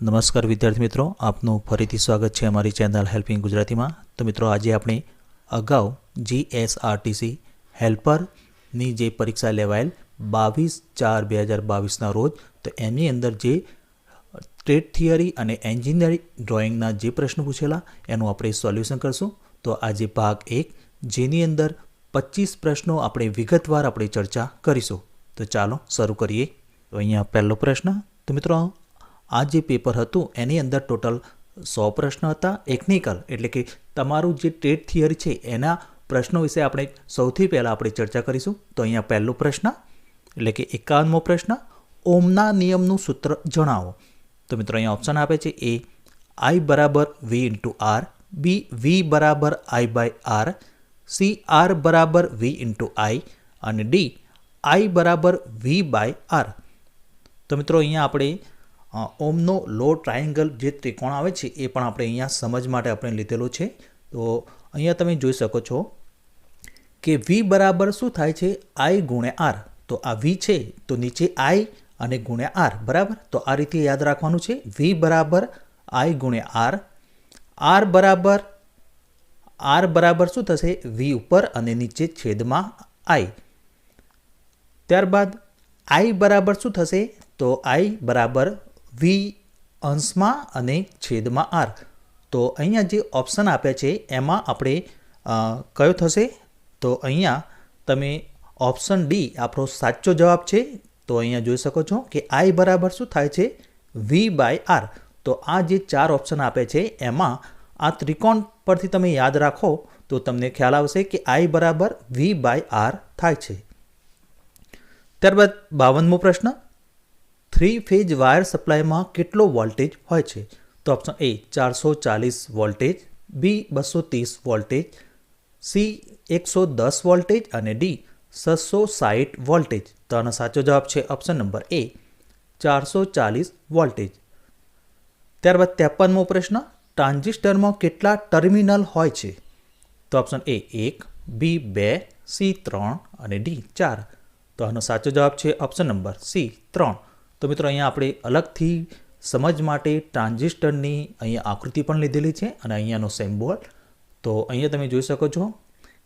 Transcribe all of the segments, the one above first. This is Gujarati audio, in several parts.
નમસ્કાર વિદ્યાર્થી મિત્રો, આપનું ફરીથી સ્વાગત છે અમારી ચેનલ હેલ્પિંગ ગુજરાતીમાં. તો મિત્રો, આજે આપણે અગાઉ GSRTC હેલ્પરની જે પરીક્ષા લેવાયેલ 22/4/2022ના રોજ, તો એની અંદર જે ટ્રેડ થિયરી અને એન્જિનિયરિંગ ડ્રોઈંગના જે પ્રશ્નો પૂછેલા એનું આપણે સોલ્યુશન કરશું. તો આજે ભાગ 1, જેની અંદર 25 પ્રશ્નો આપણે વિગતવાર આપણે ચર્ચા કરીશું. તો ચાલો શરૂ કરીએ. તો અહીંયા પહેલો પ્રશ્ન. તો મિત્રો, આ જે પેપર હતું એની અંદર ટોટલ 100 પ્રશ્ન હતા. ટેકનિકલ એટલે કે તમારું જે ટ્રેડ થિયરી છે એના પ્રશ્નો વિશે આપણે સૌથી પહેલાં આપણે ચર્ચા કરીશું. તો અહીંયા પહેલો પ્રશ્ન એટલે કે 51મો પ્રશ્ન, ઓમના નિયમનું સૂત્ર જણાવો. તો મિત્રો, અહીંયા ઓપ્શન આપે છે: A I = V × R, B V = I/R, C R = V × I અને ડી I = V/R. તો મિત્રો, અહીંયા આપણે ઓમનો લો ટ્રાયેંગલ જે ત્રિકોણ આવે છે એ પણ આપણે અહીંયા સમજ માટે આપણે લીધેલો છે. તો અહીંયા તમે જોઈ શકો છો કે V બરાબર શું થાય છે? I × R. તો આ V છે તો નીચે I અને ગુણ્યા R, બરાબર. તો આ રીતે યાદ રાખવાનું છે. V બરાબર I × R. R બરાબર શું થશે? V ઉપર અને નીચે છેદમાં I. ત્યારબાદ I બરાબર શું થશે? તો I બરાબર V અંશમાં અને છેદમાં R. તો અહીંયા જે ઓપ્શન આપ્યા છે એમાં આપણે કયો થશે? તો અહીંયા તમે ઓપ્શન ડી આપણો સાચો જવાબ છે. તો અહીંયા જોઈ શકો છો કે I બરાબર શું થાય છે? V/R. તો આ જે 4 ઓપ્શન આપે છે એમાં આ ત્રિકોણ પરથી તમે યાદ રાખો તો તમને ખ્યાલ આવશે કે I બરાબર V/R થાય છે. ત્યારબાદ 52મો પ્રશ્ન, 3 ફેઝ વાયર સપ્લાયમાં કેટલો વોલ્ટેજ હોય છે? તો option A 440 voltage, B 230 voltage, C 110 voltage અને ડી 660 વોલ્ટેજ. તો આનો સાચો જવાબ છે ઓપ્શન નંબર એ 440 વોલ્ટેજ. ત્યારબાદ 53મો પ્રશ્ન, ટ્રાન્ઝિસ્ટરમાં કેટલા ટર્મિનલ હોય છે? તો ઓપ્શન એ 1, બી 2, સી 3 અને ડી 4. તો આનો સાચો જવાબ છે ઓપ્શન નંબર સી 3. તો મિત્રો, અહીંયા આપણે અલગથી સમજ માટે ટ્રાન્ઝિસ્ટરની અહીંયા આકૃતિ પણ લીધેલી છે અને અહીંયાનો સિમ્બોલ. તો અહીંયા તમે જોઈ શકો છો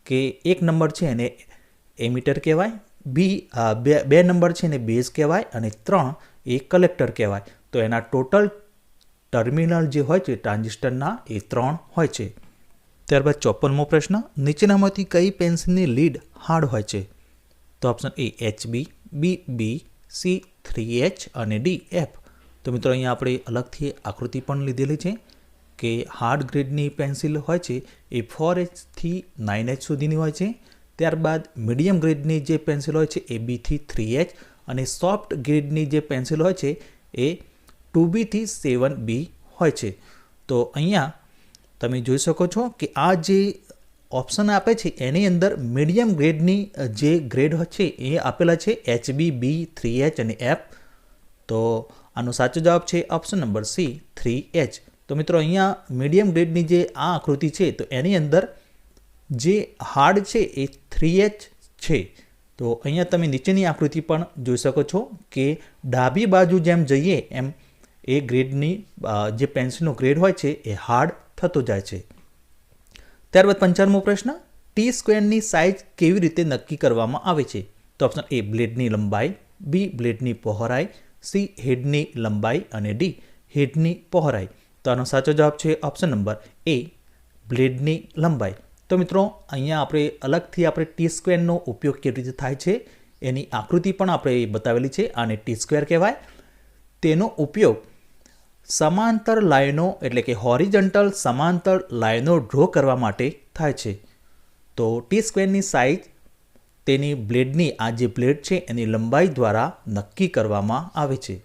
કે 1 નંબર છે એને એમીટર કહેવાય, બે નંબર છે એને બેઝ કહેવાય અને 3 એ કલેક્ટર કહેવાય. તો એના ટોટલ ટર્મિનલ જે હોય છે ટ્રાન્ઝિસ્ટરના એ 3 હોય છે. ત્યારબાદ 54મો પ્રશ્ન, નીચેનામાંથી કઈ પેન્સિલની લીડ હાર્ડ હોય છે? તો option A HB, B B, C 3H અને ડી F. તો મિત્રો, અહીંયા આપણે અલગથી આકૃતિ પણ લીધેલી છે કે હાર્ડ ગ્રેડની પેન્સિલ હોય છે એ 4H થી 9H સુધીની હોય છે. ત્યારબાદ મીડિયમ ગ્રેડની જે પેન્સિલ હોય છે એ B થી 3H અને સોફ્ટ ગ્રેડની જે પેન્સિલ હોય છે એ 2B થી 7B હોય છે. તો અહીંયા તમે જોઈ શકો છો કે આ જે ઓપ્શન આપે છે એની અંદર મીડિયમ ગ્રેડની જે ગ્રેડ છે એ આપેલા છે HB, B, 3H અને F. તો આનો સાચો જવાબ છે ઓપ્શન નંબર સી 3H. તો મિત્રો, અહીંયા મીડિયમ ગ્રેડની જે આ આકૃતિ છે તો એની અંદર જે હાર્ડ છે એ 3H છે. તો અહીંયા તમે નીચેની આકૃતિ પણ જોઈ શકો છો કે ડાબી બાજુ જેમ જઈએ એમ એ ગ્રેડની જે પેન્સિલનો ગ્રેડ હોય છે એ હાર્ડ થતો જાય છે. ત્યારબાદ 55મો પ્રશ્ન, ટી સ્ક્વેરની સાઇઝ કેવી રીતે નક્કી કરવામાં આવે છે? તો ઓપ્શન એ બ્લેડની લંબાઈ, બી બ્લેડની પહોળાઈ, સી હેડની લંબાઈ અને ડી હેડની પહોળાઈ. તો આનો સાચો જવાબ છે ઓપ્શન નંબર એ બ્લેડની લંબાઈ. તો મિત્રો, અહીંયા આપણે અલગથી આપણે ટી સ્ક્વેરનો ઉપયોગ કેવી રીતે થાય છે એની આકૃતિ પણ આપણે બતાવેલી છે. આને ટી સ્ક્વેર કહેવાય. તેનો ઉપયોગ સમાંતર લાઈનો એટલે કે હોરિઝોન્ટલ સમાંતર લાઈનો ડ્રો કરવા માટે થાય છે. તો ટી સ્ક્વેરની સાઇઝ તેની બ્લેડની આ જે બ્લેડ છે એની લંબાઈ દ્વારા નક્કી કરવામાં આવે છે.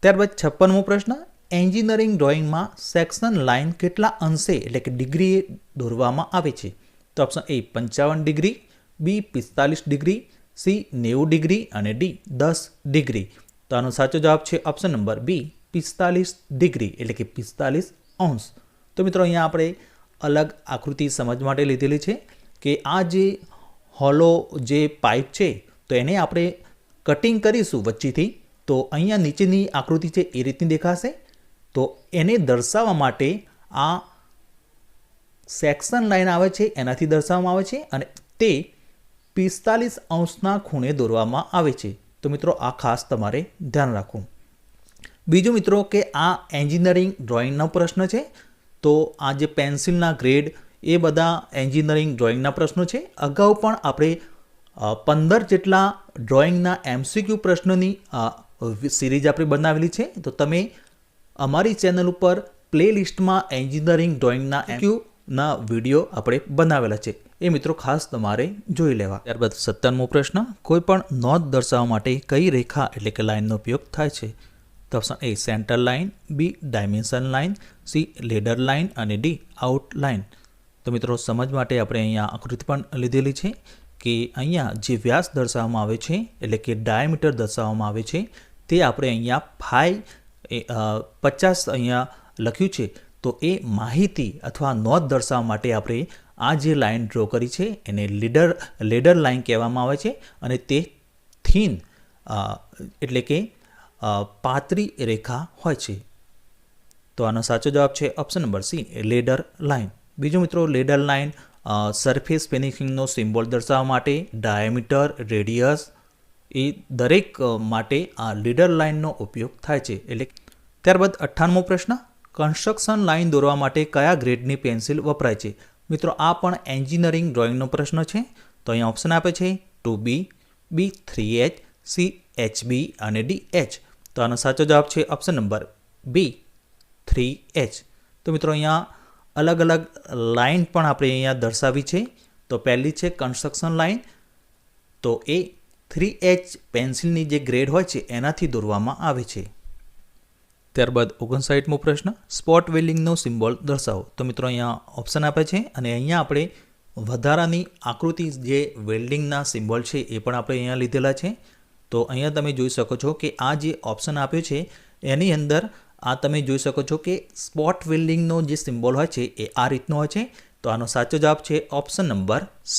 ત્યારબાદ 56મો પ્રશ્ન, એન્જિનિયરિંગ ડ્રોઈંગમાં સેક્શન લાઇન કેટલા અંશે એટલે કે ડિગ્રીએ દોરવામાં આવે છે? તો option A 55 degree, B 45 degree, C 90 degree અને ડી 10 ડિગ્રી. તો આનો સાચો જવાબ છે ઓપ્શન નંબર બી 45 ડિગ્રી એટલે કે 45 અંશ. તો મિત્રો, અહીંયા આપણે અલગ આકૃતિ સમજ માટે લીધેલી છે કે આ જે હોલો જે પાઇપ છે તો એને આપણે કટિંગ કરીશું વચ્ચેથી તો અહીંયા નીચેની આકૃતિ છે એ રીતની દેખાશે. તો એને દર્શાવવા માટે આ સેક્શન લાઈન આવે છે એનાથી દર્શાવવામાં આવે છે અને તે 45° ખૂણે દોરવામાં આવે છે. તો મિત્રો આ ખાસ તમારે ધ્યાન રાખવું. બીજું મિત્રો કે આ એન્જિનિયરિંગ ડ્રોઈંગનો પ્રશ્ન છે. તો આ જે પેન્સિલના ગ્રેડ એ બધા એન્જિનિયરિંગ ડ્રોઈંગના પ્રશ્નો છે. અગાઉ પણ આપણે 15 જેટલા ડ્રોઈંગના MCQ પ્રશ્નોની સિરીઝ આપણે બનાવેલી છે. તો તમે અમારી ચેનલ ઉપર પ્લેલિસ્ટમાં એન્જિનિયરિંગ ડ્રોઈંગના MCQના વિડીયો આપણે બનાવેલા છે. એ મિત્રો ખાસ તમારે જોઈ લેવા. ત્યારબાદ 17મો પ્રશ્ન, કોઈ પણ નોંધ દર્શાવવા માટે કઈ રેખા એટલે કે લાઇનનો ઉપયોગ થાય છે? તો option A centre line, B dimension line, C ladder line અને D આઉટ લાઇન. તો મિત્રો સમજ માટે આપણે અહીંયા આકૃતિ પણ લીધેલી છે કે અહીંયા જે વ્યાસ દર્શાવવામાં આવે છે એટલે કે ડાયામીટર દર્શાવવામાં આવે છે તે આપણે અહીંયા 50 અહીંયા લખ્યું છે. તો એ માહિતી અથવા નોંધ દર્શાવવા માટે આપણે આ જે લાઇન ડ્રો કરી છે એને લેડર લાઇન કહેવામાં આવે છે અને તે થીન એટલે કે પાતળી રેખા હોય છે. તો આનો સાચો જવાબ છે option number C ladder line. બીજું મિત્રો લેડર લાઇન સરફેસ ફિનિશિંગનો સિમ્બોલ દર્શાવવા માટે ડાયામીટર, રેડિયસ એ દરેક માટે આ લેડર લાઇનનો ઉપયોગ થાય છે. એટલે ત્યારબાદ 58મો પ્રશ્ન, કન્સ્ટ્રક્શન લાઇન દોરવા માટે કયા ગ્રેડની પેન્સિલ વપરાય છે? મિત્રો આ પણ એન્જિનિયરિંગ ડ્રોઈંગનો પ્રશ્ન છે. તો અહીંયા ઓપ્શન આપે છે 2B, B 3H, C HB અને D H. તો આનો સાચો જવાબ છે ઓપ્શન નંબર B 3H. તો મિત્રો અહીંયા અલગ અલગ લાઇન પણ આપણે અહીંયા દર્શાવી છે. તો પહેલી છે કન્સ્ટ્રક્શન લાઇન. તો એ 3H પેન્સિલની જે ગ્રેડ હોય છે એનાથી દોરવામાં આવે છે. ત્યારબાદ 59મો પ્રશ્ન, સ્પોટ વેલ્ડિંગનો સિમ્બોલ દર્શાવો. તો મિત્રો અહીંયા ઓપ્શન આપે છે અને અહીંયા આપણે વધારાની આકૃતિ જે વેલ્ડિંગના સિમ્બોલ છે એ પણ આપણે અહીંયા લીધેલા છે. તો અહીંયા તમે જોઈ શકો છો કે આ જે ઓપ્શન આપ્યો છે એની અંદર આ તમે જોઈ શકો છો કે સ્પોટ વેલ્ડિંગનો જે સિમ્બોલ હોય છે એ આ રીતનો હોય છે. તો આનો સાચો જવાબ છે ઓપ્શન નંબર C.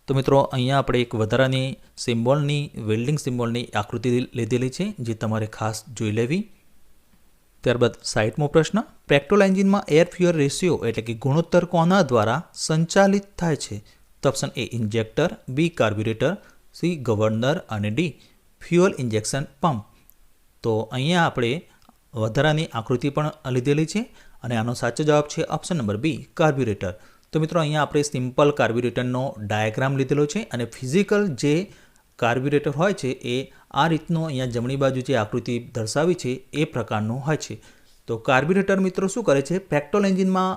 તો મિત્રો અહીંયા આપણે એક વધારાની સિમ્બોલની વેલ્ડિંગ સિમ્બોલની આકૃતિ લીધેલી છે જે તમારે ખાસ જોઈ લેવી. ત્યારબાદ 60મો પ્રશ્ન, પેટ્રોલ એન્જિનમાં એર ફ્યુઅલ રેશિયો એટલે કે ગુણોત્તર કોના દ્વારા સંચાલિત થાય છે? તો option A injector, B કાર્બ્યુરેટર, C governor અને D ફ્યુઅલ ઇન્જેક્શન પંપ. તો અહીંયા આપણે વધારાની આકૃતિ પણ લીધેલી છે અને આનો સાચો જવાબ છે ઓપ્શન નંબર B કાર્બ્યુરેટર. તો મિત્રો અહીંયા આપણે સિમ્પલ કાર્બ્યુરેટરનો ડાયાગ્રામ લીધેલો છે અને ફિઝિકલ જે કાર્બ્યુરેટર હોય છે એ આ રીતનો અહીંયા જમણી બાજુ જે આકૃતિ દર્શાવી છે એ પ્રકારનું હોય છે. તો કાર્બ્યુરેટર મિત્રો શું કરે છે? પેટ્રોલ એન્જિનમાં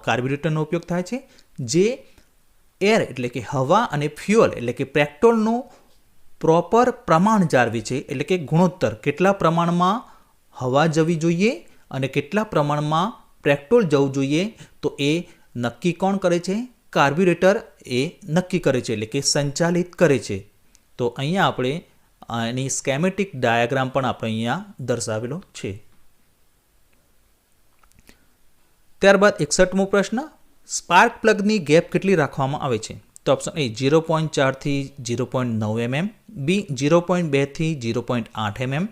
કાર્બ્યુરેટરનો ઉપયોગ થાય છે જે એર એટલે કે હવા અને ફ્યુઅલ એટલે કે પેટ્રોલનું પ્રોપર પ્રમાણ જાળવે છે. એટલે કે ગુણોત્તર કેટલા પ્રમાણમાં હવા જવી જોઈએ અને કેટલા પ્રમાણમાં પેટ્રોલ જવું જોઈએ તો એ નક્કી કોણ કરે છે? કાર્બ્યુરેટર એ નક્કી કરે છે એટલે કે સંચાલિત કરે છે. તો અહીંયા આપણે એની સ્કેમેટિક ડાયાગ્રામ પણ આપણે અહીંયા દર્શાવેલો છે. ત્યારબાદ 61મો પ્રશ્ન, સ્પાર્ક પ્લગની ગેપ કેટલી રાખવામાં આવે છે? તો ઓપ્શન A 0.4 થી 0.9 mm, B 0.2 થી 0.8 mm,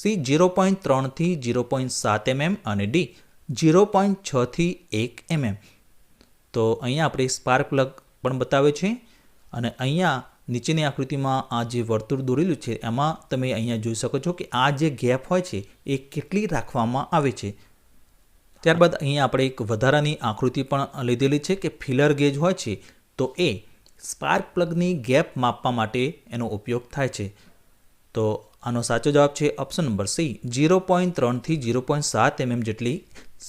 C 0.3 થી 0.7 mm અને D 0.6 થી 1 mm. તો અહીંયા આપણે સ્પાર્ક પ્લગ પણ બતાવે છે અને અહીંયા નીચેની આકૃતિમાં આ જે વર્તુળ દોરેલું છે એમાં તમે અહીંયા જોઈ શકો છો કે આ જે ગેપ હોય છે એ કેટલી રાખવામાં આવે છે. ત્યારબાદ અહીંયા આપણે એક વધારાની આકૃતિ પણ લીધેલી છે કે ફિલર ગેજ હોય છે તો એ સ્પાર્ક પ્લગની ગેપ માપવા માટે એનો ઉપયોગ થાય છે. તો આનો સાચો જવાબ છે ઓપ્શન નંબર C 0.3 થી 0.7 mm જેટલી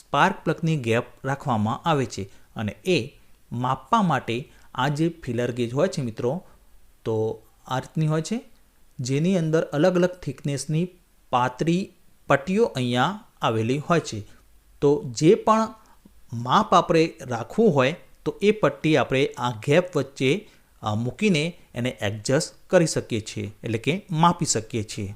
સ્પાર્ક પ્લગની ગેપ રાખવામાં આવે છે અને એ માપવા માટે આ જે ફિલર ગેજ હોય છે મિત્રો તો આ રીતની હોય છે જેની અંદર અલગ અલગ થિકનેસની પાતળી પટ્ટીઓ અહીંયા આવેલી હોય છે. તો જે પણ માપ આપણે રાખવું હોય તો એ પટ્ટી આપણે આ ગેપ વચ્ચે મૂકીને એને એડજસ્ટ કરી શકીએ છીએ એટલે કે માપી શકીએ છીએ.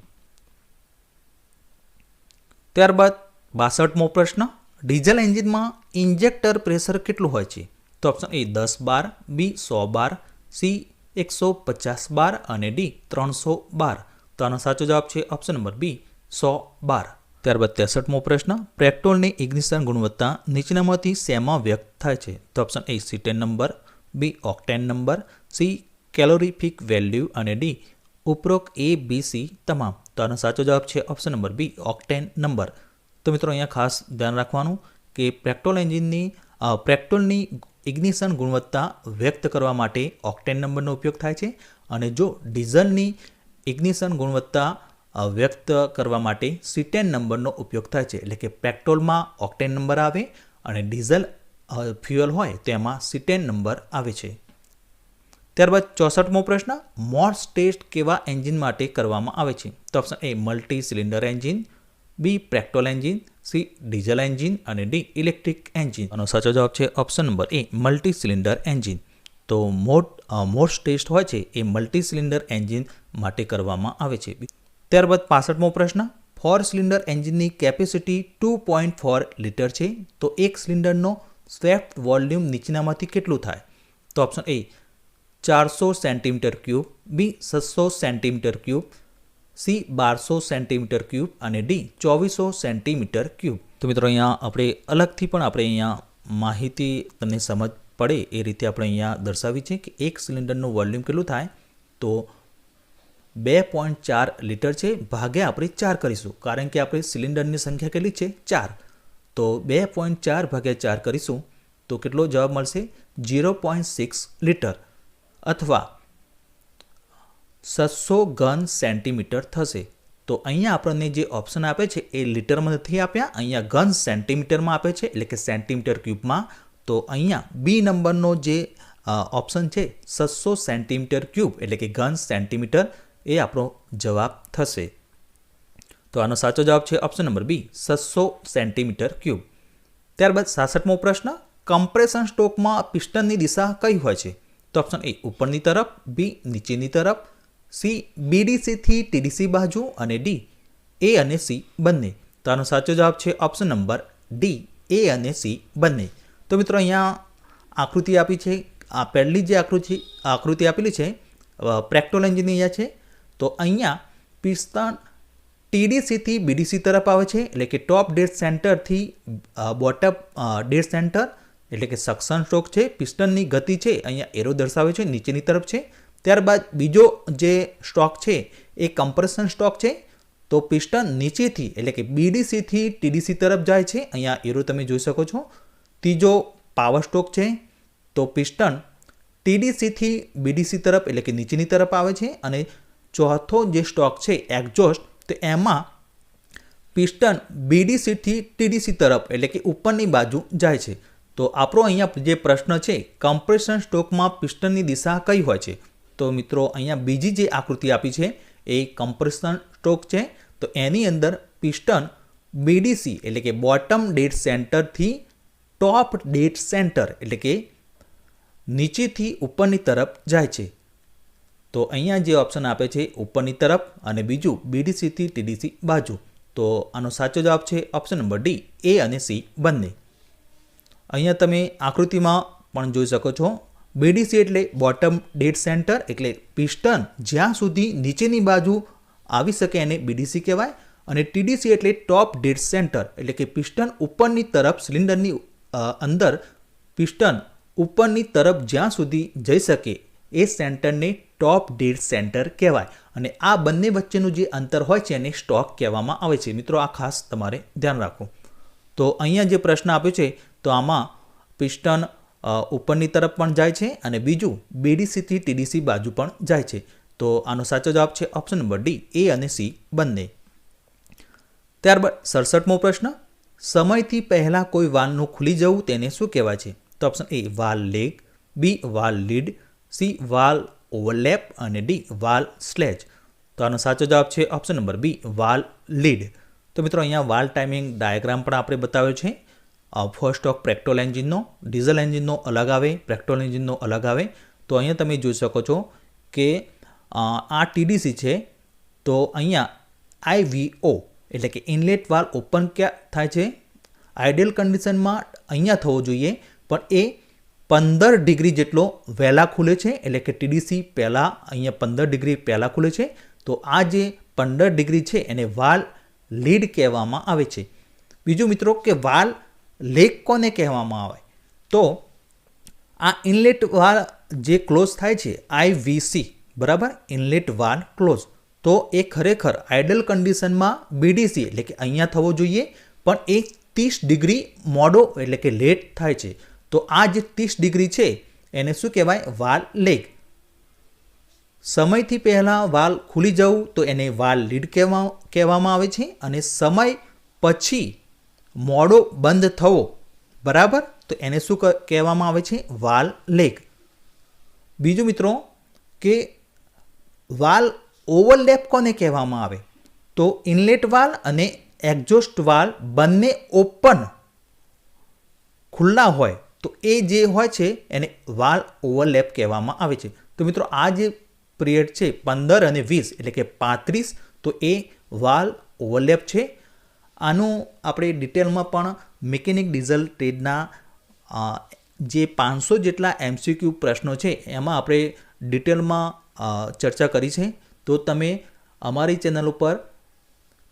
ત્યારબાદ 62મો પ્રશ્ન, ડીઝલ એન્જિનમાં ઇન્જેક્ટર પ્રેશર કેટલું હોય છે? તો option A 10 bar, B 100 bar, C 150 બાર અને D 300 બાર. તો તો આનો સાચો જવાબ છે ઓપ્શન નંબર બી 112. ત્યારબાદ 63મો પ્રશ્ન, પેટ્રોલની ઇગ્નિશન ગુણવત્તા નીચેનામાંથી શેમાં વ્યક્ત થાય છે? તો option A cetane number, B octane number, C calorific value અને ડી ઉપરોક્ત એ બી સી તમામ. તો આનો સાચો જવાબ છે option number B octane number. તો મિત્રો અહીંયા ખાસ ધ્યાન રાખવાનું કે પેટ્રોલની ઇગ્નિશન ગુણવત્તા વ્યક્ત કરવા માટે ઓક્ટેન નંબરનો ઉપયોગ થાય છે અને જો ડીઝલની ઇગ્નિશન ગુણવત્તા વ્યક્ત કરવા માટે સીટેન નંબરનો ઉપયોગ થાય છે. એટલે કે પેટ્રોલમાં ઓક્ટેન નંબર આવે અને ડીઝલ ફ્યુઅલ હોય તેમાં સીટેન નંબર આવે છે. ત્યારબાદ 64મો પ્રશ્ન, મોર્સ ટેસ્ટ કેવા એન્જિન માટે કરવામાં આવે છે? તો option A multi cylinder engine, B petrol engine, C diesel engine અને ડી ઇલેક્ટ્રિક એન્જિન. આનો સાચો જવાબ છે option number A multi cylinder engine. તો મોર્સ ટેસ્ટ હોય છે એ મલ્ટી સિલિન્ડર એન્જિન માટે કરવામાં આવે છે. ત્યારબાદ 65મો પ્રશ્ન, 4 સિલિન્ડર એન્જિનની કેપેસિટી 2.4 લિટર છે તો એક સિલિન્ડરનો સ્વેપ્ટ વોલ્યુમ નીચેનામાંથી કેટલું થાય? તો option A 400 centimetre cube, B 600 centimetre cube, C 1200 centimetre cube અને ડી 2400 સેન્ટીમીટર ક્યુબ. તો મિત્રો અહીંયા આપણે અલગથી પણ આપણે અહીંયા માહિતી તમને સમજ પડે એ રીતે આપણે અહીંયા દર્શાવી છે કે એક સિલિન્ડરનું વોલ્યુમ કેટલું થાય? તો 2.4 લિટર છે ભાગ્યા આપણે 4 કરીશું કારણ કે આપણે સિલિન્ડરની સંખ્યા કેટલી છે? 4. તો 2.4 ભાગ્યા 4 કરીશું તો કેટલો જવાબ મળશે? 0.6 લિટર અથવા 600 ઘન સેન્ટીમીટર થશે. તો અહીંયા આપણને જે ઓપ્શન આપે છે એ લિટરમાં નથી આપ્યા, અહીંયા ઘન સેન્ટીમીટરમાં આપે છે એટલે કે સેન્ટીમીટર ક્યુબમાં. તો અહીંયા બી નંબરનો જે ઓપ્શન છે 600 સેન્ટીમીટર ક્યુબ એટલે કે ઘન સેન્ટીમીટર એ આપણો જવાબ થશે. તો આનો સાચો જવાબ છે option number B 600 centimetre cube. ત્યારબાદ 66મો પ્રશ્ન, કમ્પ્રેશન સ્ટ્રોકમાં પિસ્ટનની દિશા કઈ હોય છે? તો ઓપ્શન એ ઉપરની તરફ, બી નીચેની તરફ, સી બીડીસીથી ટીડીસી બાજુ અને ડી એ અને સી બંને. તો આનો સાચો જવાબ છે ઓપ્શન નંબર ડી એ અને સી બંને. તો મિત્રો અહીંયા આકૃતિ આપી છે, આ પહેલી જે આકૃતિ આપેલી છે પેટ્રોલ એન્જિનની અહીંયા છે. તો અહીંયા પિસ્ટન ટીડીસીથી બીડીસી તરફ આવે છે એટલે કે ટોપ ડેડ સેન્ટરથી બોટમ ડેડ સેન્ટર એટલે કે સક્શન સ્ટ્રોક છે. પિસ્ટનની ગતિ છે અહીંયા એરો દર્શાવે છે નીચેની તરફ છે. ત્યારબાદ બીજો જે સ્ટ્રોક છે એ કમ્પ્રેશન સ્ટ્રોક છે. તો પિસ્ટન નીચેથી એટલે કે બીડીસીથી ટીડીસી તરફ જાય છે, અહીંયા એરો તમે જોઈ શકો છો. ત્રીજો પાવર સ્ટ્રોક છે. તો પિસ્ટન ટીડીસીથી બીડીસી તરફ એટલે કે નીચેની તરફ આવે છે. અને ચોથો જે સ્ટ્રોક છે એક્ઝોસ્ટ, તો એમાં પિસ્ટન બીડીસીથી ટીડીસી તરફ એટલે કે ઉપરની બાજુ જાય છે. તો આપણો અહીંયા જે પ્રશ્ન છે કમ્પ્રેશન સ્ટ્રોકમાં પિસ્ટનની દિશા કઈ હોય છે? તો મિત્રો અહીંયા બીજી જે આકૃતિ આપી છે એ કમ્પ્રેશન સ્ટ્રોક છે. તો એની અંદર પિસ્ટન બીડીસી એટલે કે બોટમ ડેડ સેન્ટરથી ટોપ ડેડ સેન્ટર એટલે કે નીચેથી ઉપરની તરફ જાય છે. તો અહીંયા જે ઓપ્શન આપે છે ઉપરની તરફ અને બીજું બીડીસીથી ટીડીસી બાજુ. તો આનો સાચો જવાબ છે ઓપ્શન નંબર ડી એ અને સી બંને. અહીંયા તમે આકૃતિમાં પણ જોઈ શકો છો બીડીસી એટલે બોટમ ડેડ સેન્ટર એટલે પિસ્ટન જ્યાં સુધી નીચેની બાજુ આવી શકે એને બીડીસી કહેવાય. અને ટીડીસી એટલે ટોપ ડેડ સેન્ટર એટલે કે પિસ્ટન ઉપરની તરફ સિલિન્ડરની અંદર પિસ્ટન ઉપરની તરફ જ્યાં સુધી જઈ શકે એ સેન્ટરને ટોપ ડેડ સેન્ટર કહેવાય. અને આ બંને વચ્ચેનું જે અંતર હોય છે એને સ્ટ્રોક કહેવામાં આવે છે. મિત્રો આ ખાસ તમારે ધ્યાન રાખો. તો અહીંયા જે પ્રશ્ન આપ્યો છે તો આમાં પિસ્ટન ઉપરની તરફ પણ જાય છે અને બીજું બીડીસીથી ટીડીસી બાજુ પણ જાય છે. તો આનો સાચો જવાબ છે ઓપ્શન નંબર ડી એ અને સી બંને. ત્યારબાદ 67મો પ્રશ્ન, સમયથી પહેલાં કોઈ વાલ્વનું ખુલી જવું તેને શું કહેવાય છે? તો option A valve lag, B valve lead, C valve overlap અને ડી વાલ્વ સ્લેજ. તો આનો સાચો જવાબ છે option number B valve lead. તો મિત્રો અહીંયા વાલ્વ ટાઈમિંગ ડાયાગ્રામ પણ આપણે બતાવ્યો છે. ફર્સ્ટ સ્ટ્રોક પેટ્રોલ એન્જિનનો, ડીઝલ એન્જિનનો અલગ આવે, પેટ્રોલ એન્જિનનો અલગ આવે. તો અહીંયા તમે જોઈ શકો છો કે આ ટીડીસી છે. તો અહીંયા IVO એટલે કે ઇનલેટ વાલ્વ ઓપન ક્યાં થાય છે? આઇડિયલ કન્ડિશનમાં અહીંયા થવો જોઈએ પણ એ 15 ડિગ્રી જેટલો વહેલા ખુલે છે એટલે કે ટીડીસી પહેલાં અહીંયા 15 ડિગ્રી પહેલાં ખુલે છે. તો આ જે 15 ડિગ્રી છે એને વાલ લીડ કહેવામાં આવે છે. બીજું મિત્રો કે વાલ લેગ કોને કહેવામાં આવે? તો આ ઇનલેટ વાલ જે ક્લોઝ થાય છે IVC, બરાબર, ઇનલેટ વાલ ક્લોઝ, તો એ ખરેખર આઇડલ કન્ડિશનમાં BDC એટલે કે અહીંયા થવો જોઈએ, પણ એ 30 ડિગ્રી મોડો એટલે કે લેટ થાય છે. તો આ જે 30 ડિગ્રી છે એને શું કહેવાય? વાલ લેગ. સમયથી પહેલાં વાલ ખુલી જવું તો એને વાલ લીડ કહેવામાં આવે છે, અને સમય પછી મોડો બંધ થવો, બરાબર, તો એને શું કહેવામાં આવે છે? વાલ લેગ. બીજું મિત્રો કે વાલ ઓવરલેપ કોને કહેવામાં આવે? તો ઇનલેટ વાલ અને એક્ઝોસ્ટ વાલ બંને ઓપન ખુલ્લા હોય તો એ જે હોય છે એને વાલ ઓવરલેપ કહેવામાં આવે છે. તો મિત્રો આ જે પિરિયડ છે 15 અને 20 એટલે કે 35, તો એ વાલ ઓવરલેપ છે. આનું આપણે ડિટેલમાં પણ મિકેનિક ડીઝલ ટ્રેડના જે 500 જેટલા MCQ પ્રશ્નો છે એમાં આપણે ડિટેલમાં ચર્ચા કરી છે. તો તમે અમારી ચેનલ ઉપર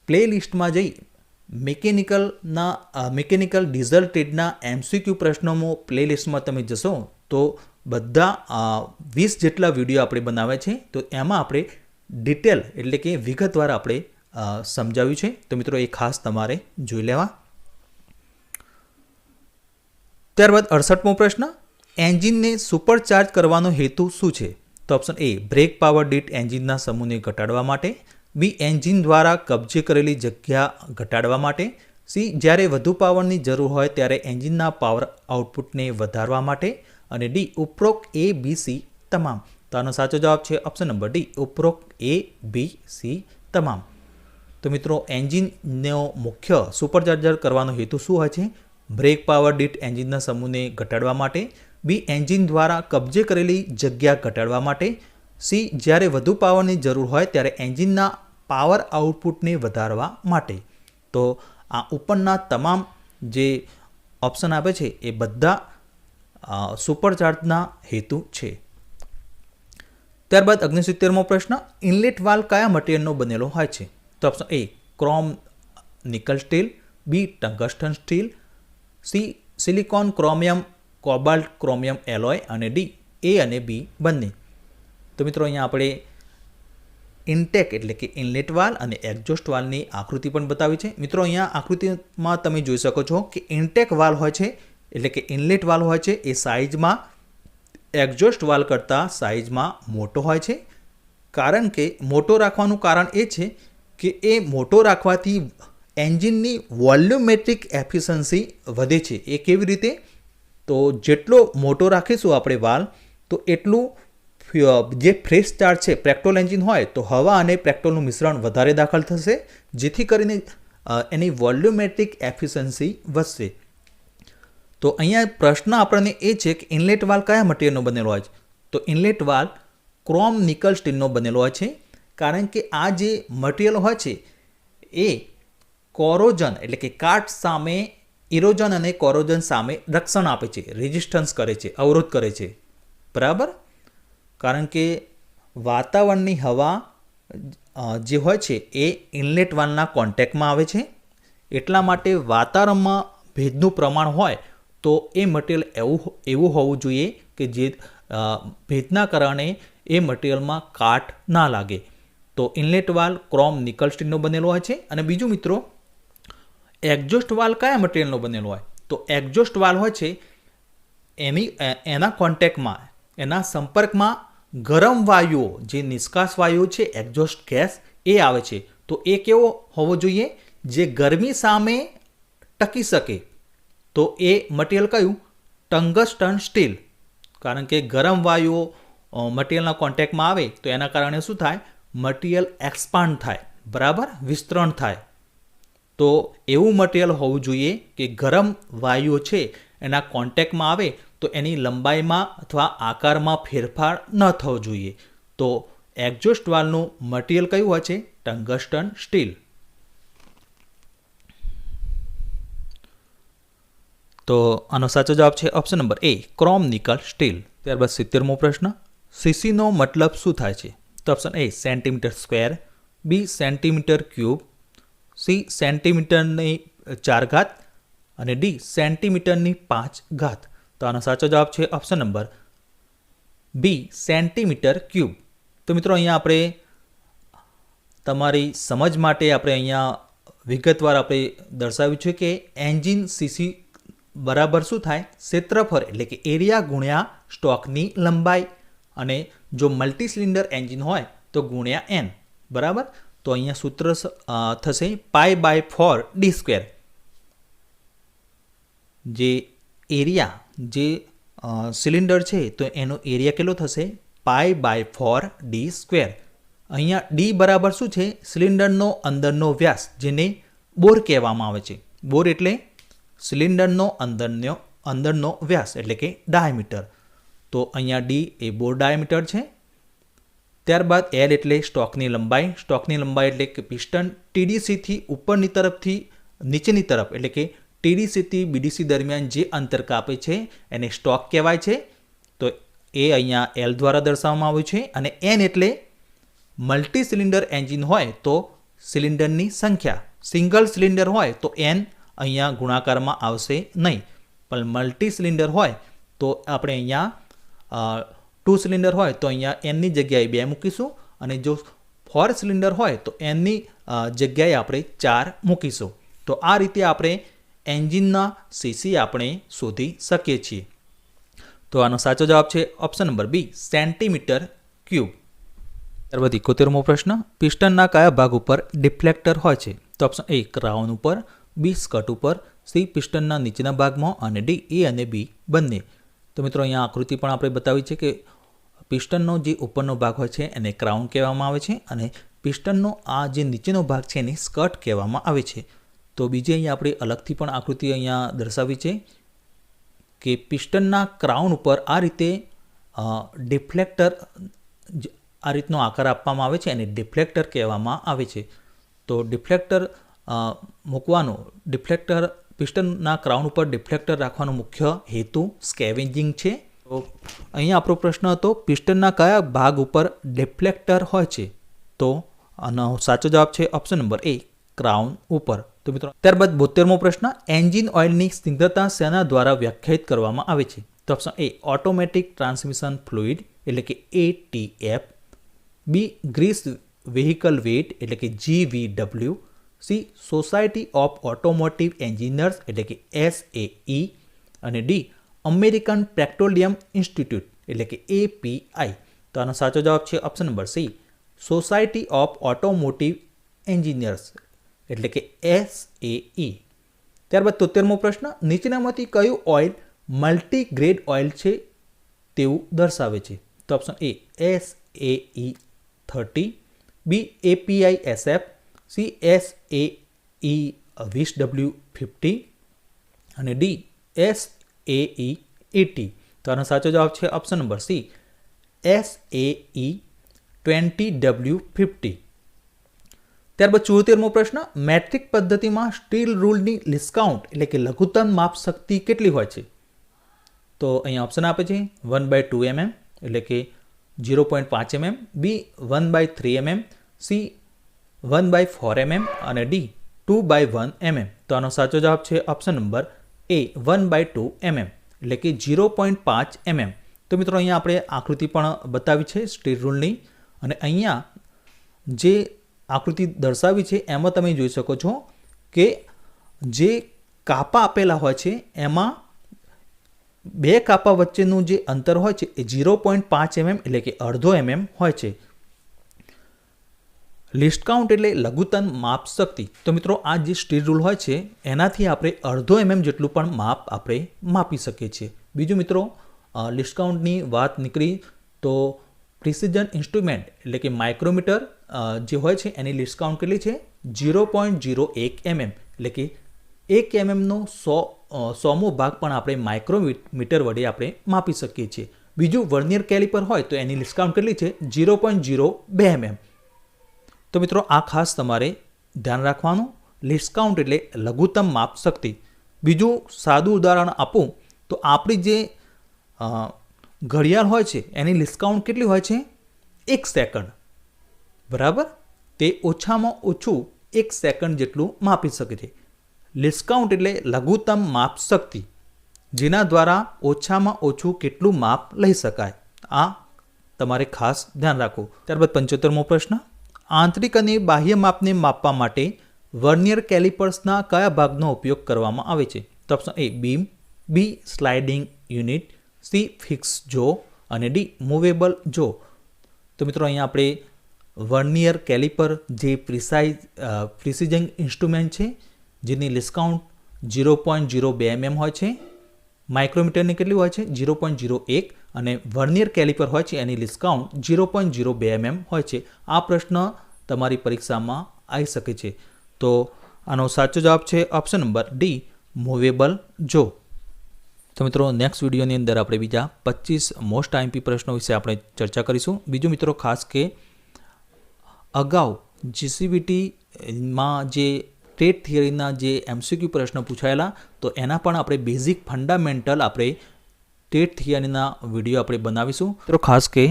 પ્લેલિસ્ટમાં જઈ મિકેનિકલ ડીઝલ ટ્રેડના MCQ પ્રશ્નોમાં પ્લેલિસ્ટમાં તમે જશો તો બધા 20 જેટલા વિડીયો આપણે બનાવ્યા છે. તો એમાં આપણે ડિટેલ એટલે કે વિગતવાર આપણે સમજાવ્યું છે. તો મિત્રો એ ખાસ તમારે જોઈ લેવા. ત્યારબાદ 68મો પ્રશ્ન, એન્જિનને સુપરચાર્જ કરવાનો હેતુ શું છે? તો ઓપ્શન A, બ્રેક પાવર દીઠ એન્જિનના સમૂહને ઘટાડવા માટે. બી, એન્જિન દ્વારા કબજે કરેલી જગ્યા ઘટાડવા માટે. સી, જ્યારે વધુ પાવરની જરૂર હોય ત્યારે એન્જિનના પાવર આઉટપુટને વધારવા માટે. અને ડી, ઉપરોક્ત A, B, C તમામ. તો આનો સાચો જવાબ છે ઓપ્શન નંબર ડી, ઉપરોક્ત A, B, C તમામ. તો મિત્રો એન્જિનનો મુખ્ય સુપરચાર્જર કરવાનો હેતુ શું હોય છે? બ્રેક પાવર દીઠ એન્જિનના સમૂહને ઘટાડવા માટે. બી, એન્જિન દ્વારા કબજે કરેલી જગ્યા ઘટાડવા માટે. સી, જ્યારે વધુ પાવરની જરૂર હોય ત્યારે એન્જિનના પાવર આઉટપુટને વધારવા માટે. તો આ ઉપરના તમામ જે ઓપ્શન આપે છે એ બધા સુપરચાર્જના હેતુ છે. ત્યારબાદ 69મો પ્રશ્ન, ઇનલેટ વાલ્વ કયા મટીરિયલનો બનેલો હોય છે? તો option A, chrome nickel steel. B, tungsten steel. C, silicon chromium cobalt chromium alloy. અને ડી, A અને B બંને. તો મિત્રો અહીંયા આપણે ઇન્ટેક એટલે કે ઇનલેટ વાલ્વ અને એક્ઝોસ્ટ વાલ્વની આકૃતિ પણ બતાવી છે. મિત્રો અહીંયા આકૃતિમાં તમે જોઈ શકો છો કે ઇન્ટેક વાલ્વ હોય છે એટલે કે ઇનલેટ વાલ્વ હોય છે એ સાઇઝમાં એક્ઝોસ્ટ વાલ્વ કરતાં સાઇઝમાં મોટો હોય છે. કારણ કે મોટો રાખવાનું કારણ એ છે કે એ મોટો રાખવાથી એન્જિનની વોલ્યુમેટ્રિક એફિશિયન્સી વધે છે. એ કેવી રીતે? તો જેટલો મોટો રાખીશું આપણે વાલ્વ તો એટલું જે ફ્રેશ ચાર્જ છે, પેટ્રોલ એન્જિન હોય તો હવા અને પેટ્રોલનું મિશ્રણ વધારે દાખલ થશે, જેથી કરીને એની વોલ્યુમેટ્રિક એફિશિયન્સી વધશે. તો અહીંયા પ્રશ્ન આપણને એ છે કે ઇનલેટ વાલ્વ કયા મટીરિયલનો બનેલો હોય છે? તો ઇનલેટ વાલ્વ ક્રોમ નિકલ સ્ટીલનો બનેલો હોય છે. કારણ કે આ જે મટીરિયલ હોય છે એ કોરોઝન એટલે કે કાટ સામે, ઇરોઝન અને કોરોઝન સામે રક્ષણ આપે છે, રેઝિસ્ટન્સ કરે છે, અવરોધ કરે છે, બરાબર. કારણ કે વાતાવરણની હવા જે હોય છે એ ઇનલેટ વાલ્વના કોન્ટેક્ટમાં આવે છે. એટલા માટે વાતાવરણમાં ભેજનું પ્રમાણ હોય તો એ મટીરિયલ એવું હોવું જોઈએ કે જે ભેજના કારણે એ મટીરિયલમાં કાટ ના લાગે. તો ઇનલેટ વાલ્વ ક્રોમ નિકલ સ્ટીલનો બનેલો હોય છે. અને બીજું મિત્રો, એક્ઝોસ્ટ વાલ્વ કયા મટીરિયલનો બનેલો હોય? તો એક્ઝોસ્ટ વાલ્વ હોય છે એના કોન્ટેક્ટમાં, એના સંપર્કમાં ગરમ વાયુઓ, જે નિષ્કાસ વાયુઓ છે, એક્ઝોસ્ટ ગેસ, એ આવે છે. તો એ કેવો હોવો જોઈએ? જે ગરમી સામે ટકી શકે. તો એ મટીરિયલ કયું? Tungsten steel. કારણ કે ગરમ વાયુઓ મટીરિયલના કોન્ટેક્ટમાં આવે તો એના કારણે શું થાય? મટીરિયલ એક્સપાન્ડ થાય, બરાબર, વિસ્તરણ થાય. તો એવું મટીરિયલ હોવું જોઈએ કે ગરમ વાયુઓ છે એના કોન્ટેક્ટમાં આવે તો એની લંબાઈમાં અથવા આકારમાં ફેરફાર ન થવો જોઈએ. તો એક્ઝોસ્ટ વાલ્વનું મટીરિયલ કયું હોય છે? Tungsten steel. તો આનો સાચો જવાબ છે option number A, chrome nickel steel. ત્યારબાદ 70મો પ્રશ્ન, સીસીનો મતલબ શું થાય છે? તો option A, centimetre square. B centimetre cube, C સેન્ટીમીટરની 4 ઘાત અને ડી સેન્ટીમીટરની 5 ઘાત. તો આનો સાચો જવાબ છે option number B centimetre cube. તો મિત્રો અહીંયા આપણે તમારી સમજ માટે આપણે અહીંયા વિગતવાર આપણે દર્શાવ્યું છે કે એન્જિન સીસી બરાબર શું થાય, ક્ષેત્રફળ એટલે કે એરિયા ગુણ્યા સ્ટોકની લંબાઈ, અને જો મલ્ટી સિલિન્ડર એન્જિન હોય તો ગુણ્યા એન. બરાબર. તો અહીંયા સૂત્ર થશે π/4d². જે એરિયા જે સિલિન્ડર છે તો એનો એરિયા કેટલો થશે, π/4d². અહીંયા ડી બરાબર શું છે, સિલિન્ડરનો અંદરનો વ્યાસ, જેને બોર કહેવામાં આવે છે. બોર એટલે સિલિન્ડરનો અંદરનો વ્યાસ એટલે કે ડાયામીટર. તો અહીંયા ડી એ બોર ડાયામીટર છે. ત્યારબાદ એલ એટલે સ્ટોકની લંબાઈ. સ્ટોકની લંબાઈ એટલે કે પિસ્ટન ટીડીસીથી ઉપરની તરફથી નીચેની તરફ એટલે કે ટીડીસીથી બીડીસી દરમિયાન જે અંતર કાપે છે એને સ્ટોક કહેવાય છે. તો એ અહીંયા એલ દ્વારા દર્શાવવામાં આવ્યું છે. અને એન એટલે મલ્ટી સિલિન્ડર એન્જિન હોય તો સિલિન્ડરની સંખ્યા. સિંગલ સિલિન્ડર હોય તો એન અહીંયા ગુણાકારમાં આવશે નહીં, પણ મલ્ટી સિલિન્ડર હોય તો આપણે અહીંયા 2 સિલિન્ડર હોય તો અહીંયા એનની જગ્યાએ 2 મૂકીશું, અને જો 4 સિલિન્ડર હોય તો એનની જગ્યાએ આપણે 4 મૂકીશું. તો આ રીતે આપણે એન્જિનના સીસી આપણે શોધી શકીએ છીએ. તો આનો સાચો જવાબ છે option number B centimetre cube. ત્યારબાદ 71મો પ્રશ્ન, પિસ્ટનના કયા ભાગ ઉપર ડિફ્લેક્ટર હોય છે? તો ઓપ્શન એ ક્રાઉન ઉપર, બી સ્કર્ટ ઉપર, સી પિસ્ટનના નીચેના ભાગમાં, અને ડી એ અને બી બંને. તો મિત્રો અહીંયા આકૃતિ પણ આપણે બતાવી છે કે પિસ્ટનનો જે ઉપરનો ભાગ હોય છે એને ક્રાઉન કહેવામાં આવે છે, અને પિસ્ટનનો આ જે નીચેનો ભાગ છે એને સ્કર્ટ કહેવામાં આવે છે. તો બીજી અહીંયા આપણે અલગથી પણ આકૃતિ અહીંયા દર્શાવી છે કે પિસ્ટનના ક્રાઉન ઉપર આ રીતે ડિફ્લેક્ટર, આ રીતનો આકાર આપવામાં આવે છે અને ડિફ્લેક્ટર કહેવામાં આવે છે. તો ડિફ્લેક્ટર મૂકવાનો, ડિફ્લેક્ટર પિસ્ટનના ક્રાઉન ઉપર ડિફ્લેક્ટર રાખવાનો મુખ્ય હેતુ સ્કેવેન્જિંગ છે. તો અહીંયા આપણો પ્રશ્ન હતો પિસ્ટનના કયા ભાગ ઉપર ડિફ્લેક્ટર હોય છે? તો આનો સાચો જવાબ છે ઓપ્શન નંબર એ ક્રાઉન ઉપર. તો મિત્રો ત્યારબાદ 72મો પ્રશ્ન, એન્જિન ઓઇલની સ્નિગ્ધતા શેના દ્વારા વ્યાખ્યાયિત કરવામાં આવે છે? તો ઓપ્શન એ ઓટોમેટિક ટ્રાન્સમિશન ફ્લુઇડ એટલે કે ATF, બી ગ્રીસ વેહિકલ વેઇટ એટલે કે GVW, C society of automotive engineers એટલે કે SAE, અને ડી અમેરિકન પેટ્રોલિયમ ઇન્સ્ટિટ્યૂટ એટલે કે API. તો આનો સાચો જવાબ છે option number C society of automotive engineers એટલે કે SAE. ત્યારબાદ 73મો પ્રશ્ન, નીચેનામાંથી કયું ઓઇલ મલ્ટી ગ્રેડ ઓઇલ છે તેવું દર્શાવે છે? તો option A SAE30, B API SF, C SAE 20W50, અને ડી SAE 80. તો આનો સાચો જવાબ છે option number C SAE 20W50. ત્યારબાદ 74મો પ્રશ્ન, મેટ્રિક પદ્ધતિમાં સ્ટીલ રૂલની ડિસ્કાઉન્ટ એટલે કે લઘુત્તમ માપ શક્તિ કેટલી હોય છે? તો અહીંયા ઓપ્શન આપે છે 1/2 mm એટલે કે 0.5 mm, બી 1/3 mm, સી 1/4 mm, અને ડી 2/1 mm. તો આનો સાચો જવાબ છે ઓપ્શન નંબર એ 1/2 mm એટલે કે 0.5 mm. તો મિત્રો અહીંયા આપણે આકૃતિ પણ બતાવી છે સ્ટીલ રૂલની, અને અહીંયા જે આકૃતિ દર્શાવી છે એમાં તમે જોઈ શકો છો કે જે કાપા આપેલા હોય છે એમાં 2 કાપા વચ્ચેનું જે અંતર હોય છે એ 0.5 mm એટલે કે અડધો mm હોય છે. લિસ્ટ કાઉન્ટ એટલે લઘુત્તમ માપ શક્તિ. તો મિત્રો આ જે સ્ટીલ રૂલ હોય છે એનાથી આપણે અડધો mm જેટલું પણ માપ આપણે માપી શકીએ છીએ. બીજું મિત્રો લિસ્ટ કાઉન્ટની વાત નીકળી તો પ્રિસિઝન ઇન્સ્ટ્રુમેન્ટ એટલે કે માઇક્રોમીટર જે હોય છે એની લિસ્ટ કાઉન્ટ કેટલી છે? 0.01 mm એટલે કે 1 mm નો 100મો ભાગ પણ આપણે માઇક્રોમીટર વડે આપણે માપી શકીએ છીએ. બીજું વર્નિયર કેલિપર હોય તો એની લિસ્ટ કાઉન્ટ કેટલી છે? 0.02 mm. તો મિત્રો આ ખાસ તમારે ધ્યાન રાખવાનું. લિસ્ટ કાઉન્ટ એટલે લઘુત્તમ માપ શક્તિ. બીજું સાદું ઉદાહરણ આપું તો આપણી જે ઘડિયાળ હોય છે એની લિસ્ટ કાઉન્ટ કેટલી હોય છે? 1 સેકન્ડ. બરાબર. તે ઓછામાં ઓછું 1 સેકન્ડ જેટલું માપી શકે છે. લીસ્ટ કાઉન્ટ એટલે લઘુત્તમ માપ શક્તિ, જેના દ્વારા ઓછામાં ઓછું કેટલું માપ લઈ શકાય. આ તમારે ખાસ ધ્યાન રાખવું. ત્યારબાદ 75મો પ્રશ્ન, આંતરિક અને બાહ્ય માપને માપવા માટે વર્નિયર કેલિપર્સના કયા ભાગનો ઉપયોગ કરવામાં આવે છે? તો option A beam, B sliding unit, C fix jaw અને ડી મૂવેબલ જો. તો મિત્રો અહીંયા આપણે વર્નિયર કેલિપર જે પ્રિસિઝન ઇન્સ્ટ્રુમેન્ટ છે જેની લીસ્ટ કાઉન્ટ 0.02 mm હોય છે, માઇક્રોમીટરની કેટલી હોય છે 0.01 અને વર્નિયર કેલિપર હોય છે એની લીસ્ટ કાઉન્ટ 0.02 mm હોય છે. આ પ્રશ્ન તમારી પરીક્ષામાં આવી શકે છે. તો આનો સાચો જવાબ છે option number D movable jaw. તો મિત્રો નેક્સ્ટ વિડીયોની અંદર આપણે બીજા 25 મોસ્ટ આઈએમપી પ્રશ્નો વિશે આપણે ચર્ચા કરીશું. બીજું મિત્રો ખાસ કે અગાઉ જીસીબીટીમાં જે ટેટ થિયરીના જે MCQ પ્રશ્નો પૂછાયેલા તો એના પણ આપણે બેઝિક ફંડામેન્ટલ આપણે ટેટ થિયરીના વિડીયો આપણે બનાવીશું. તો ખાસ કે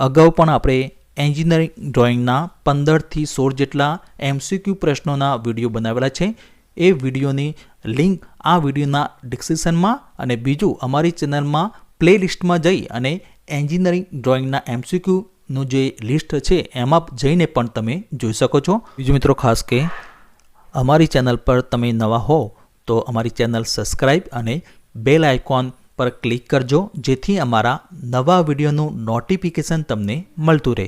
અગાઉ પણ આપણે એન્જિનિયરિંગ ડ્રોઈંગના 15 થી 16 જેટલા MCQ પ્રશ્નોના વિડીયો બનાવેલા છે. એ વિડીયોની લિંક આ વિડીયોના ડિસ્ક્રિપ્શનમાં અને બીજું અમારી ચેનલમાં પ્લેલિસ્ટમાં જઈ અને એન્જિનિયરિંગ ડ્રોઈંગના MCQનું જે લિસ્ટ છે એમાં જઈને પણ તમે જોઈ શકો છો. બીજું મિત્રો ખાસ કે અમારી ચેનલ પર તમે નવા હો તો અમારી ચેનલ સબસ્ક્રાઈબ અને બેલ આઇકોન પર ક્લિક કરજો, જેથી અમારા નવા વિડીયોનું નોટિફિકેશન તમને મળતું રહે.